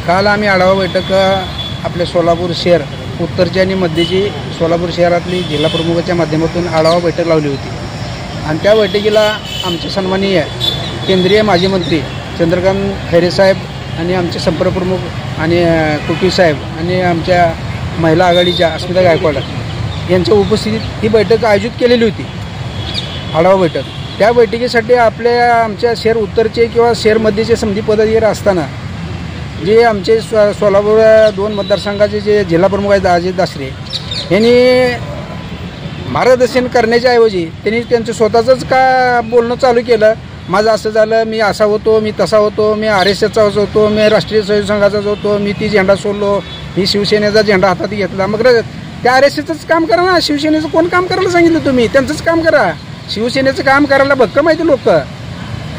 काल आम्ही आढावा बैठक आपल्या सोलापूर शहर उत्तरची आणि मध्यची सोलापूर शहरातली जिल्हा प्रमुखाच्या माध्यमातून आढावा बैठक लावली होती आणि त्या बैठकीला आमचे सन्माननीय केंद्रीय माजी मंत्री चंद्रकांत खैरे साहेब आणि आमचे संपर्क प्रमुख आणि कुकी साहेब आणि आमच्या महिला आघाडीच्या अस्मिता गायकवाड यांच्या उपस्थितीत ही बैठक आयोजित केलेली होती, आढावा बैठक. त्या बैठकीसाठी आमच्या शहर उत्तरचे किंवा शहर मध्यचे समिती पदाधिकारी असताना जे आमचे सोलापूर 2 मतदारसंघाचे जे जिल्हा प्रमुख आहेत अजित दासरे यांनी मार्गदर्शन करण्याच्या ऐवजी त्यांनी त्यांचं स्वतःचंच का बोलणं चालू केलं. माझं असं झालं, मी असा होतो, मी तसा होतो, मी RSSचा होतो, मी राष्ट्रीय स्वयंसेवक संघाचाच होतो, मी ती झेंडा सोडलो, मी शिवसेनेचा झेंडा हातात घेतला. मग त्या RSSचंच काम करा ना, शिवसेनेचं कोण काम करायला सांगितलं तुम्ही? त्यांचंच काम करा. शिवसेनेचं काम करायला भक्कम आहे ते लोक.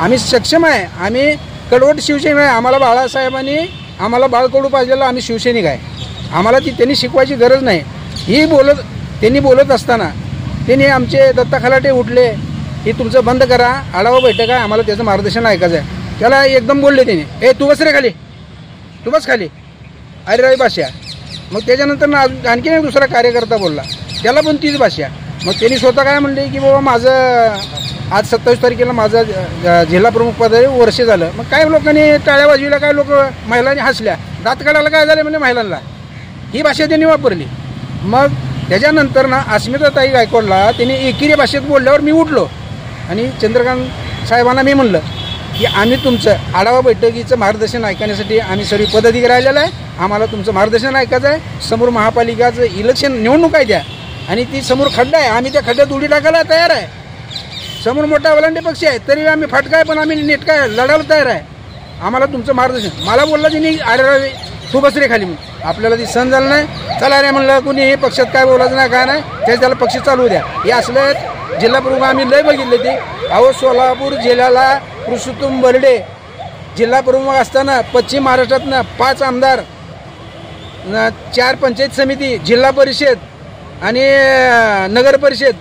आम्ही सक्षम आहे, आम्ही कडवट शिवसैनिक आहे. आम्हाला बाळासाहेबांनी आम्हाला बाळकडू पाजलेलं, आम्ही शिवसैनिक आहे. आम्हाला त्यांनी शिकवायची गरज नाही. त्यांनी बोलत असताना त्यांनी आमचे दत्ता खलाटे उठले की तुमचं बंद करा, आढावा बैठक आहे, आम्हाला त्याचं मार्गदर्शन ऐकायचं आहे. त्याला एकदम बोलले त्याने, तू बस रे खाली, तू बस खाली, अरे रवी भाषा. मग त्याच्यानंतर आणखीन एक दुसरा कार्यकर्ता बोलला, त्याला पण तीच भाषा. मग त्यांनी स्वतः काय म्हणले की बाबा माझं आज 27 तारखेला माझं जिल्हा प्रमुख पदाचे वर्ष झालं. मग काय लोकांनी टाळ्या वाजविल्या, काय लोक महिलांनी हसल्या, दात काढायला काय झालं म्हणजे महिलांना, ही भाषा त्यांनी वापरली. मग त्याच्यानंतर ना अस्मिताताई गायकवाडला त्यांनी एकेरी भाषेत बोलल्यावर मी उठलो आणि चंद्रकांत साहेबांना मी म्हणलं की आम्ही तुमचं आढावा बैठकीचं मार्गदर्शन ऐकण्यासाठी आम्ही सर्व पदाधिकारी आलेलं आहे, आम्हाला तुमचं मार्गदर्शन ऐकायचं आहे. समोर महापालिकाचं इलेक्शन निवडणूक आहे द्या आणि ती समोर खड्डा आहे, आम्ही त्या खड्ड्यात उडी टाकायला तयार आहे. समोर मोठा वलांडे पक्ष आहे तरी आम्ही फाटका आहे, पण आम्ही नेटका आहे, लढायला तयार आहे. आम्हाला तुमचं मार्गदर्शन. मला बोलला तिने अरे तू बस रे खाली. आपल्याला ती सण झालं नाही, चला रे म्हणलं, कुणी हे पक्षात काय बोलायचं नाही, काय नाही, त्याला पक्ष चालू द्या. हे असलं जिल्हा प्रमुख आम्ही लय बघितले ते. अहो सोलापूर जिल्ह्याला पुरुषोत्तम बर्डे जिल्हा प्रमुख असताना पश्चिम महाराष्ट्रातनं 5 आमदार, 4 पंचायत समिती, जिल्हा परिषद आणि नगर परिषद,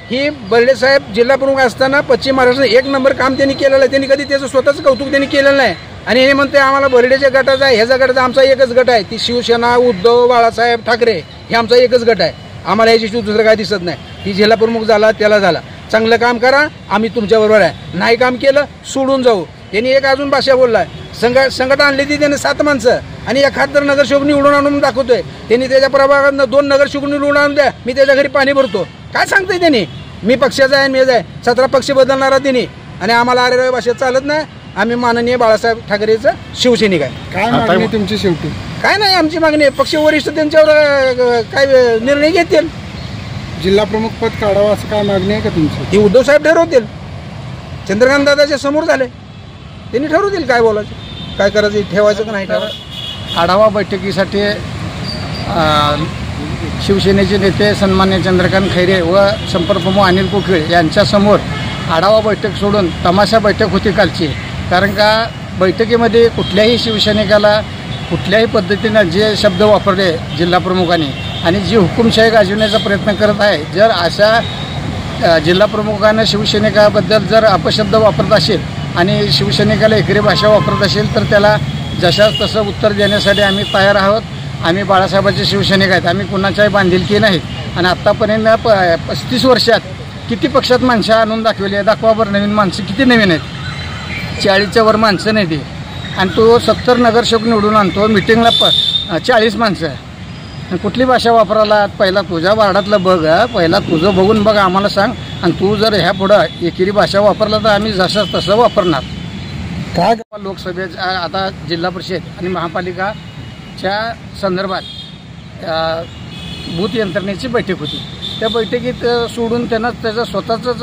ही बर्डे साहेब जिल्हा प्रमुख असताना पश्चिम महाराष्ट्रात 1 नंबर काम त्यांनी केलेलं आहे. त्यांनी कधी त्याचं स्वतःचं कौतुक त्यांनी केलेलं नाही. आणि हे म्हणते आम्हाला बर्डेच्या गटाचा आहे, ह्याचा गटाचा, आमचा एकच गट आहे, ती शिवसेना, उद्धव बाळासाहेब ठाकरे, हे आमचा एकच गट आहे. आम्हाला याची दुसरं काय दिसत नाही. ती जिल्हा प्रमुख झाला त्याला झाला, चांगलं काम करा, आम्ही तुमच्याबरोबर आहे. नाही काम केलं सोडून जाऊ. त्यांनी एक अजून भाषा बोललाय, संघटना आणली ती त्याने 7 माणसं आणि एखादं नगरसेवक निवडून आणून दाखवतोय. त्यांनी त्याच्या प्रभागात 2 नगरसेवक निवडून आणून द्या, मी त्याच्या घरी पाणी भरतो. काय सांगतोय त्यांनी? मी पक्षाचा आहे, मी आहे, 17 पक्ष बदलणारा त्यांनी. आणि आम्हाला अरे भाषेत चालत नाही. आम्ही माननीय बाळासाहेब ठाकरेचं शिवसैनिक आहे. काय मागणी तुमची शेवटी? काय नाही आमची मागणी, पक्ष वरिष्ठ त्यांच्यावर काय निर्णय घेतील. जिल्हा प्रमुख पद काढावं असं काय मागणी आहे का तुमची? ती उद्धव साहेब ठरवतील. चंद्रकांत दादाच्या समोर झाले, त्यांनी ठरवतील काय बोलायचं, काय करायचं, ठेवायचं का नाही ठेवायचं. आढावा बैठकीसाठी शिवसेनेचे नेते सन्मान्य चंद्रकांत खैरे व संपर्क प्रमुख अनिल कुकळे यांच्यासमोर आढावा बैठक सोडून तमाशा बैठक होती कालची. कारण का बैठकीमध्ये कुठल्याही शिवसैनिकाला कुठल्याही पद्धतीनं जे शब्द वापरले जिल्हा प्रमुखांनी आणि जी हुकुमशाही गाजवण्याचा प्रयत्न करत आहे, जर अशा जिल्हा प्रमुखानं शिवसैनिकाबद्दल जर अपशब्द वापरत असेल आणि शिवसैनिकाला एकरी भाषा वापरत असेल तर त्याला जशाच तसं उत्तर देण्यासाठी आम्ही तयार आहोत. आम्ही बाळासाहेबांचे शिवसैनिक आहेत, आम्ही कुणाच्याही बांधिलकी नाहीत. आणि आत्तापर्यंत 35 वर्षात किती पक्षात माणसं आणून दाखवली आहे, दाखवा बरं. नवीन माणसं किती नवीन आहेत, 40च्या वर माणसं नाही ती. आणि तो 70 नगरसेवक निवडून आणतो, मिटिंगला 40 माणसं आहे. कुठली भाषा वापरायला? पहिला तुझ्या वार्डातलं बघ, पहिला तुझं बघून बघ, आम्हाला सांग. आणि तू जर ह्या पुढं एकेरी भाषा वापरला तर आम्ही जसं तसं वापरणार. काय लोकसभेच्या आता जिल्हा परिषद आणि महापालिकाच्या संदर्भात बूथ यंत्रणेची बैठक होती. त्या बैठकीत सोडून त्यानं त्याचं स्वतःचंच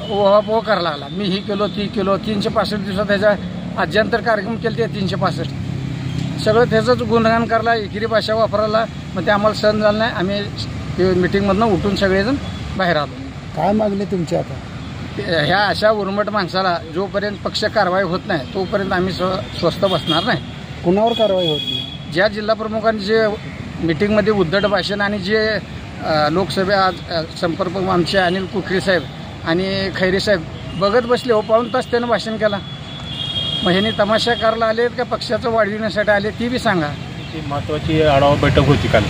ओहापोह करायला लागला. मी ही केलो, ती केलो. 365 दिवसात त्याच्या आद्यंतर कार्यक्रम केले ते 365 सगळं त्याचंच गुणगान करायला, एकेरी भाषा वापरायला. मग ते आम्हाला सहन झालं नाही. आम्ही मिटिंगमधनं उठून सगळेजण बाहेर आलो. काय मागणी तुमची आता? ह्या अशा उर्मट माणसाला जोपर्यंत पक्ष कारवाई होत नाही तोपर्यंत आम्ही स्वस्थ बसणार नाही. कुणावर कारवाई होत नाही? ज्या जिल्हा प्रमुखांनी जे मिटिंगमध्ये उद्धट भाषण आणि जे लोकसभा आज संपर्क आमचे अनिल कुकळे साहेब आणि खैरे साहेब बघत बसले, 1 पाऊण तास त्यानं भाषण केला. मग ह्यांनी तमाशा करायला आले का पक्षाचं वाढविण्यासाठी आले ती बी सांगा. ती महत्त्वाची आढावा बैठक होती काल.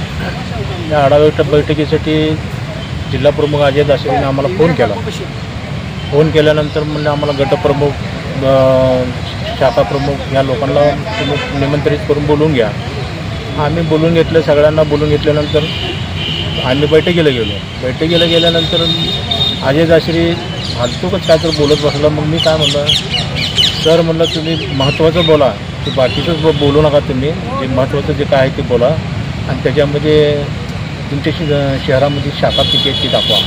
या आढावा बैठकीसाठी जिल्हाप्रमुख अजय दासरीने आम्हाला फोन केला. फोन केल्यानंतर म्हणजे आम्हाला गटप्रमुख शाखा प्रमुख या लोकांना निमंत्रित करून बोलवून घ्या. आम्ही बोलून घेतलं. सगळ्यांना बोलून घेतल्यानंतर आम्ही बैठकीला गेलो. बैठकीला गेल्यानंतर अजय दासरी फालतूकच काय तर बोलत बसला. मग मी काय म्हणलं, सर म्हणलं तुम्ही महत्त्वाचं बोला, ते बाकीचंच बोलू नका. तुम्ही जे महत्त्वाचं जे काय आहे ते बोला आणि त्याच्यामध्ये तुमच्या शहरामध्ये शाखा किती आहेत ती दाखवा.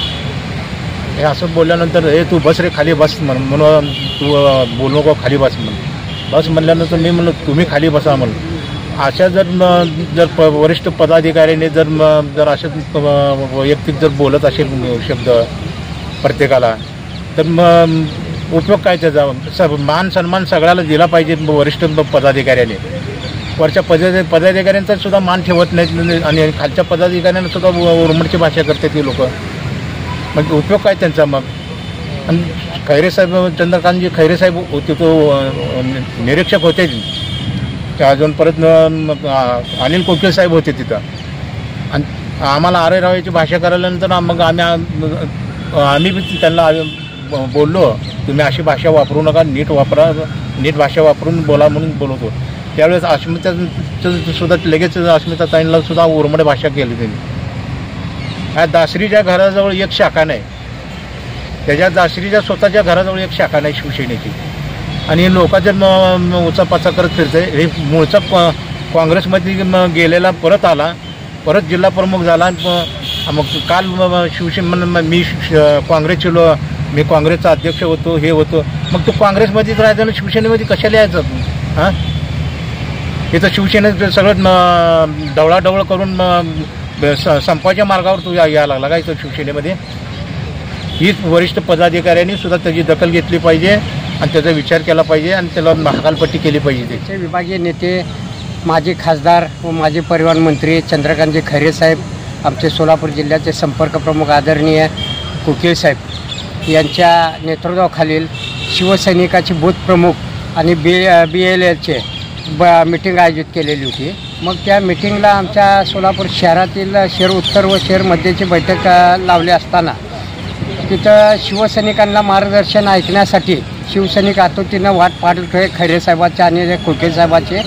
हे असं बोलल्यानंतर हे तू बस रे खाली बस म्हणून तू बोलू नको, खाली बस बस म्हणल्यानंतर मी म्हणलं तुम्ही खाली बसा म्हणून. अशा जर वरिष्ठ पदाधिकाऱ्याने जर अशा वैयक्तिक जर बोलत असेल शब्द प्रत्येकाला तर मग उपयोग काय त्याचा. मान सन्मान सगळ्याला दिला पाहिजे वरिष्ठ पदाधिकाऱ्याने. वरच्या पदाधिकाऱ्यांचा सुद्धा मान ठेवत नाहीत आणि खालच्या पदाधिकाऱ्यांना सुद्धा उर्मटची भाषा करतात ती लोक. मग उपयोग काय त्यांचा. मग आणि खैरेसाहेब चंद्रकांतजी खैरेसाहेब होते, तो निरीक्षक होते. अजून परत अनिल कोकिळ साहेब होते तिथं. आणि आम्हाला आरे रावायची भाषा करायल्यानंतर मग आम्ही त्यांना बोललो तुम्ही अशी भाषा वापरू नका, नीट वापरा, नीट भाषा वापरून बोला म्हणून बोलवतो. त्यावेळेस अस्मिताचं सुद्धा लगेच अस्मिताताईंना सुद्धा उर्मट भाषा केली त्यांनी. ह्या दासरीच्या घराजवळ एक शाखा नाही, त्याच्या दासरीच्या स्वतःच्या घराजवळ एक शाखा नाही शिवसेनेची. आणि लोकांच्या उचापाचा करत फिरते. हे मूळचा काँग्रेसमध्ये गेलेला परत आला, परत जिल्हा प्रमुख झाला. मग काल मी काँग्रेसचे मी काँग्रेसचा अध्यक्ष होतो, हे होतो. मग तो काँग्रेसमध्येच राहायचं ना, शिवसेनेमध्ये कशाला यायचं. हां, इथं शिवसेनेचं सगळं ढवळाढवळ करून संपाच्या मार्गावर तू यायला लागला का इथं शिवसेनेमध्ये. हीच वरिष्ठ पदाधिकाऱ्यांनी सुद्धा त्याची दखल घेतली पाहिजे आणि त्याचा विचार केला पाहिजे आणि त्याला हकालपट्टी केली पाहिजे. त्याचे विभागीय नेते, माजी खासदार व माजी परिवहन मंत्री चंद्रकांतजी खैरे साहेब, आमचे सोलापूर जिल्ह्याचे संपर्क प्रमुख आदरणीय कोकिळ साहेब यांच्या नेतृत्वाखालील शिवसैनिकाचे बूथ प्रमुख आणि BLLचे मीटिंग आयोजित केलेली होती. मग त्या मिटिंगला आमच्या सोलापूर शहरातील शहर उत्तर व शहर मध्येची बैठक लावली असताना तिथं शिवसैनिकांना मार्गदर्शन ऐकण्यासाठी शिवसैनिक आतुरतेनं वाट पाहत होते खैरे साहेबाचे आणि कोकिळ साहेबाचे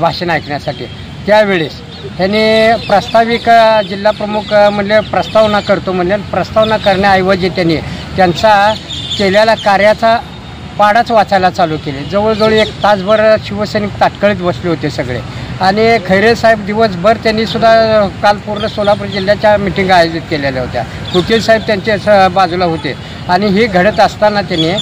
भाषण ऐकण्यासाठी. त्यावेळेस त्यांनी प्रास्ताविक जिल्हाप्रमुख म्हणले प्रस्तावना करतो म्हणजे प्रस्तावना करण्याऐवजी त्यांनी त्यांचा केलेल्या कार्याचा पाडाच वाचायला चालू केले. जवळजवळ 1 तासभर शिवसैनिक ताटकळीत बसले होते सगळे. आणि खैरे साहेब दिवसभर त्यांनी सुद्धा काल पूर्ण सोलापूर जिल्ह्याच्या मिटिंग आयोजित केलेल्या होत्या. कोकिळ साहेब त्यांच्या बाजूला होते. आणि हे घडत असताना त्यांनी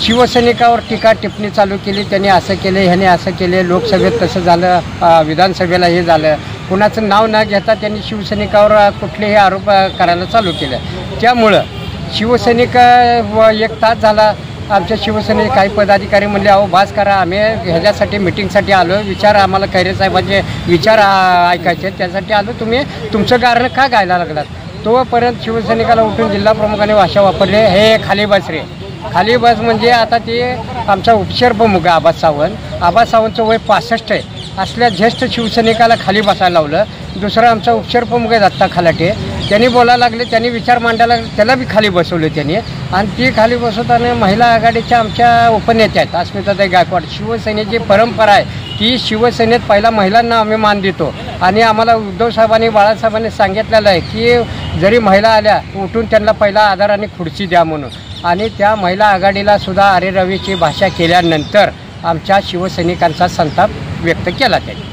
शिवसैनिकावर टीका टिप्पणी चालू केली. त्यांनी असं केलं, ह्याने असं केले, लोकसभेत तसं झालं, विधानसभेला हे झालं. कुणाचं नाव न घेता त्यांनी शिवसैनिकावर कुठलेही आरोप करायला चालू केले. त्यामुळं शिवसैनिक 1 तास झाला आमच्या शिवसेनेचे काही पदाधिकारी म्हणले अहो बास करा, आम्ही ह्याच्यासाठी मिटिंगसाठी आलो, विचार आम्हाला खैरे साहेबांचे विचार ऐकायचे त्यासाठी आलो, तुम्ही तुमचं कारण का गायला लागलात. तोपर्यंत शिवसैनिकाला उठून जिल्हा प्रमुखाने भाषा वापरली, हे खाली बस रे. खाली बस म्हणजे आता ते आमचा उपशहरप्रमुख आबाद सावंतचं वय 65 आहे. असल्या ज्येष्ठ शिवसैनिकाला खाली बसायला लावलं. दुसरा आमचा उपशहरप्रमुख आहे दत्ता खलाटे, त्यांनी बोलायला लागले, त्यांनी विचार मांडायला लागले, त्याला बी खाली बसवले त्यांनी. आणि ती खाली बसवताना महिला आघाडीच्या आमच्या उपनेत्या आहेत अस्मिताताई गायकवाड. शिवसेनेची परंपरा आहे की शिवसेनेत पहिला महिलांना आम्ही मान देतो. आणि आम्हाला उद्धव साहेबांनी बाळासाहेबांनी सांगितलेलं आहे की जरी महिला आल्या उठून त्यांना पहिला आधार आणि खुर्ची द्या म्हणून. आणि त्या महिला आघाडीला सुद्धा आरेरवीची भाषा केल्यानंतर आमच्या शिवसैनिकांचा संताप व्यक्त केला त्यांनी.